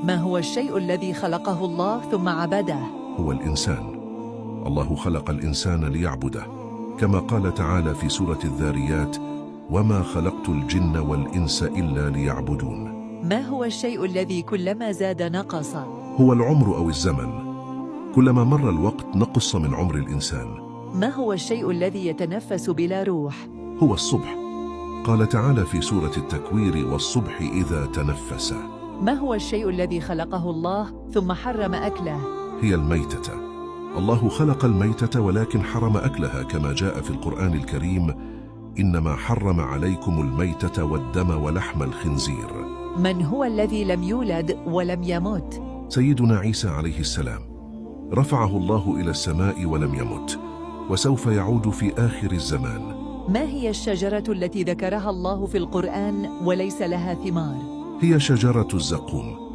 ما هو الشيء الذي خلقه الله ثم عبده؟ هو الإنسان. الله خلق الإنسان ليعبده، كما قال تعالى في سورة الذاريات: وما خلقت الجن والإنس إلا ليعبدون. ما هو الشيء الذي كلما زاد نقص؟ هو العمر أو الزمن، كلما مر الوقت نقص من عمر الإنسان. ما هو الشيء الذي يتنفس بلا روح؟ هو الصبح، قال تعالى في سورة التكوير: والصبح إذا تنفس. ما هو الشيء الذي خلقه الله ثم حرم أكله؟ هي الميتة. الله خلق الميتة ولكن حرم أكلها، كما جاء في القرآن الكريم: إنما حرم عليكم الميتة والدم ولحم الخنزير. من هو الذي لم يولد ولم يمت؟ سيدنا عيسى عليه السلام، رفعه الله إلى السماء ولم يمت، وسوف يعود في آخر الزمان. ما هي الشجرة التي ذكرها الله في القرآن وليس لها ثمار؟ هي شجرة الزقوم.